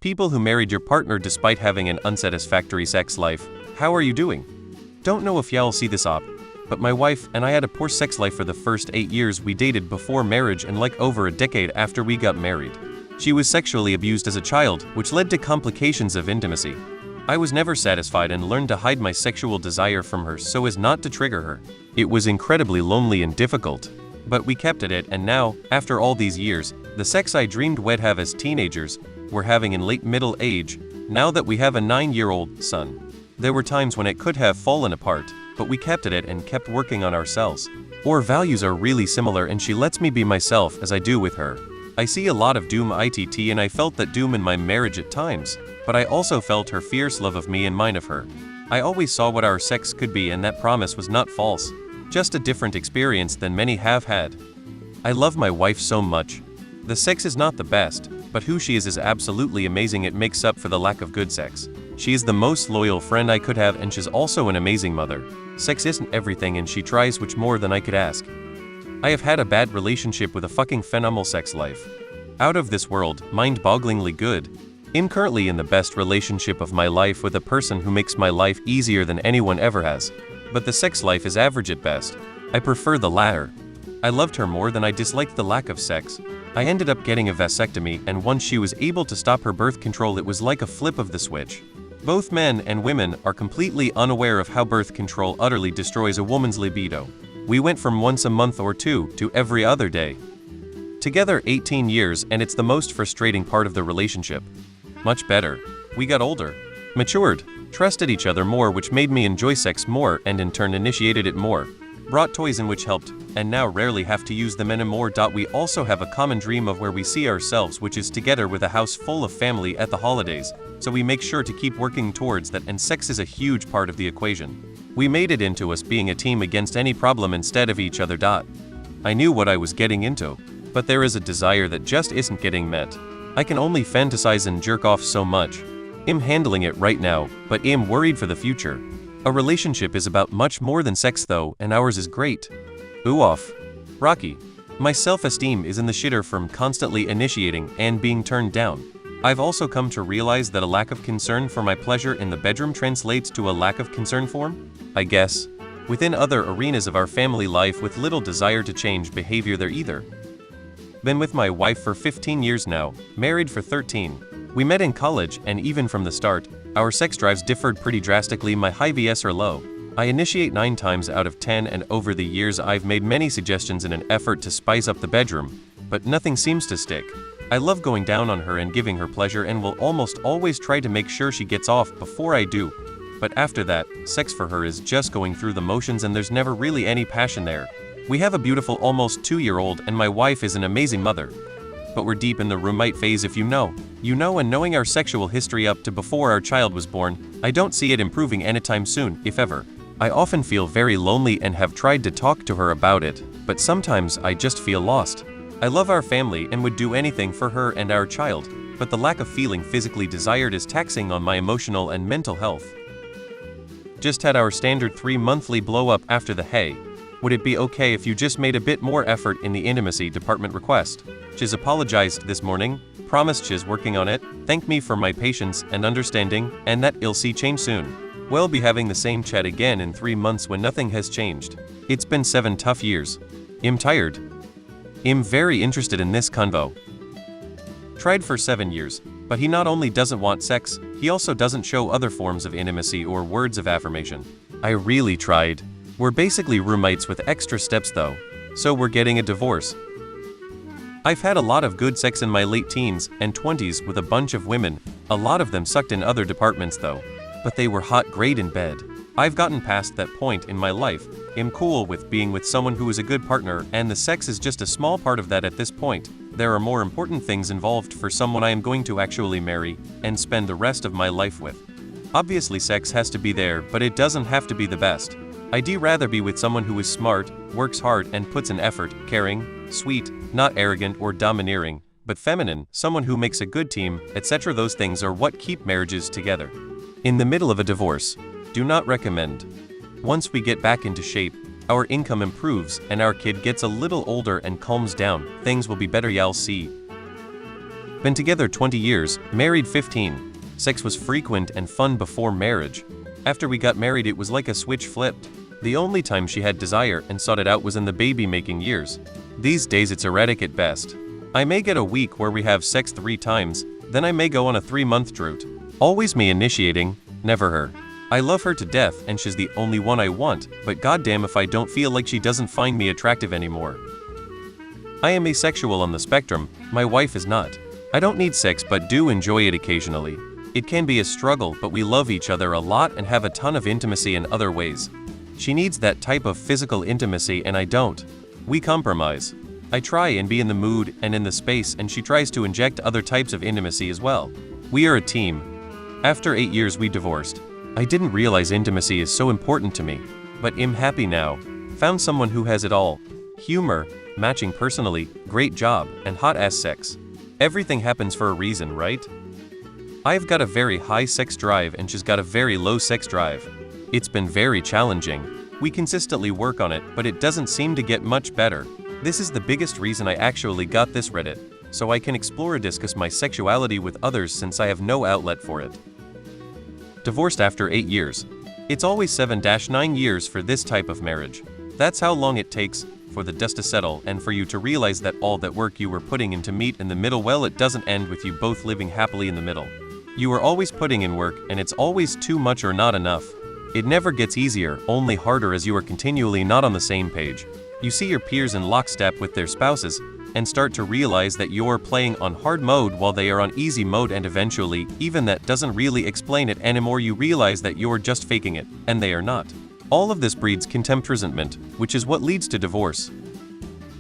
People who married your partner despite having an unsatisfactory sex life, how are you doing? Don't know if y'all see this op, but my wife and I had a poor sex life for the first 8 years we dated before marriage and like over a decade after we got married. She was sexually abused as a child, which led to complications of intimacy. I was never satisfied and learned to hide my sexual desire from her so as not to trigger her. It was incredibly lonely and difficult. But we kept at it, and now, after all these years, the sex I dreamed we'd have as teenagers, we're having in late middle age, now that we have a 9-year-old son. There were times when it could have fallen apart, but we kept at it and kept working on ourselves. Our values are really similar and she lets me be myself as I do with her. I see a lot of doom itt and I felt that doom in my marriage at times, but I also felt her fierce love of me and mine of her. I always saw what our sex could be and that promise was not false, just a different experience than many have had. I love my wife so much. The sex is not the best, but who she is absolutely amazing. It makes up for the lack of good sex. She is the most loyal friend I could have and she's also an amazing mother. Sex isn't everything and she tries much more than I could ask. I have had a bad relationship with a fucking phenomenal sex life. Out of this world, mind-bogglingly good. I'm currently in the best relationship of my life with a person who makes my life easier than anyone ever has. But the sex life is average at best. I prefer the latter. I loved her more than I disliked the lack of sex. I ended up getting a vasectomy, and once she was able to stop her birth control, it was like a flip of the switch. Both men and women are completely unaware of how birth control utterly destroys a woman's libido. We went from once a month or two to every other day. Together 18 years, and it's the most frustrating part of the relationship. Much better. We got older, matured, trusted each other more, which made me enjoy sex more and in turn initiated it more. Brought toys in which helped, and now rarely have to use them anymore. We also have a common dream of where we see ourselves, which is together with a house full of family at the holidays, so we make sure to keep working towards that, and sex is a huge part of the equation. We made it into us being a team against any problem instead of each other. I knew what I was getting into, but there is a desire that just isn't getting met. I can only fantasize and jerk off so much. I'm handling it right now, but I'm worried for the future. A relationship is about much more than sex though, and ours is great. Ooh off. Rocky. My self-esteem is in the shitter from constantly initiating and being turned down. I've also come to realize that a lack of concern for my pleasure in the bedroom translates to a lack of concern for, I guess, within other arenas of our family life, with little desire to change behavior there either. Been with my wife for 15 years now, married for 13. We met in college, and even from the start, our sex drives differed pretty drastically. My high vs are low. I initiate 9 times out of 10, and over the years I've made many suggestions in an effort to spice up the bedroom, but nothing seems to stick. I love going down on her and giving her pleasure and will almost always try to make sure she gets off before I do. But after that, sex for her is just going through the motions and there's never really any passion there. We have a beautiful almost 2-year-old and my wife is an amazing mother. But we're deep in the roommate phase. If you know, and knowing our sexual history up to before our child was born, I don't see it improving anytime soon, if ever. I often feel very lonely and have tried to talk to her about it, but sometimes I just feel lost. I love our family and would do anything for her and our child, but the lack of feeling physically desired is taxing on my emotional and mental health. Just had our standard 3-monthly blow up after the hey. Would it be okay if you just made a bit more effort in the intimacy department request? She's apologized this morning, promised she's working on it, thanked me for my patience and understanding, and that I'll see change soon. We'll be having the same chat again in 3 months when nothing has changed. It's been 7 tough years. I'm tired. I'm very interested in this convo. Tried for 7 years, but he not only doesn't want sex, he also doesn't show other forms of intimacy or words of affirmation. I really tried. We're basically roommates with extra steps though, so we're getting a divorce. I've had a lot of good sex in my late teens and 20s with a bunch of women, a lot of them sucked in other departments though, but they were hot great in bed. I've gotten past that point in my life. I'm cool with being with someone who is a good partner, and the sex is just a small part of that at this point. There are more important things involved for someone I am going to actually marry and spend the rest of my life with. Obviously sex has to be there, but it doesn't have to be the best. I'd rather be with someone who is smart, works hard and puts in effort, caring, sweet, not arrogant or domineering, but feminine, someone who makes a good team, etc. Those things are what keep marriages together. In the middle of a divorce, do not recommend. Once we get back into shape, our income improves and our kid gets a little older and calms down, things will be better. Y'all see. Been together 20 years, married 15. Sex was frequent and fun before marriage. After we got married, it was like a switch flipped. The only time she had desire and sought it out was in the baby-making years. These days it's erratic at best. I may get a week where we have sex 3 times, then I may go on a 3-month drought. Always me initiating, never her. I love her to death and she's the only one I want, but goddamn if I don't feel like she doesn't find me attractive anymore. I am asexual on the spectrum, my wife is not. I don't need sex but do enjoy it occasionally. It can be a struggle, but we love each other a lot and have a ton of intimacy in other ways. She needs that type of physical intimacy and I don't. We compromise. I try and be in the mood and in the space, and she tries to inject other types of intimacy as well. We are a team. After 8 years we divorced. I didn't realize intimacy is so important to me, but I'm happy now. Found someone who has it all. Humor, matching personally, great job, and hot-ass sex. Everything happens for a reason, right? I've got a very high sex drive and she's got a very low sex drive. It's been very challenging. We consistently work on it, but it doesn't seem to get much better. This is the biggest reason I actually got this Reddit, so I can explore and discuss my sexuality with others since I have no outlet for it. Divorced after 8 years. It's always 7-9 years for this type of marriage. That's how long it takes for the dust to settle and for you to realize that all that work you were putting into meet in the middle, well, it doesn't end with you both living happily in the middle. You are always putting in work and it's always too much or not enough. It never gets easier, only harder as you are continually not on the same page. You see your peers in lockstep with their spouses and start to realize that you're playing on hard mode while they are on easy mode, and eventually, even that doesn't really explain it anymore, you realize that you're just faking it, and they are not. All of this breeds contempt, resentment, which is what leads to divorce.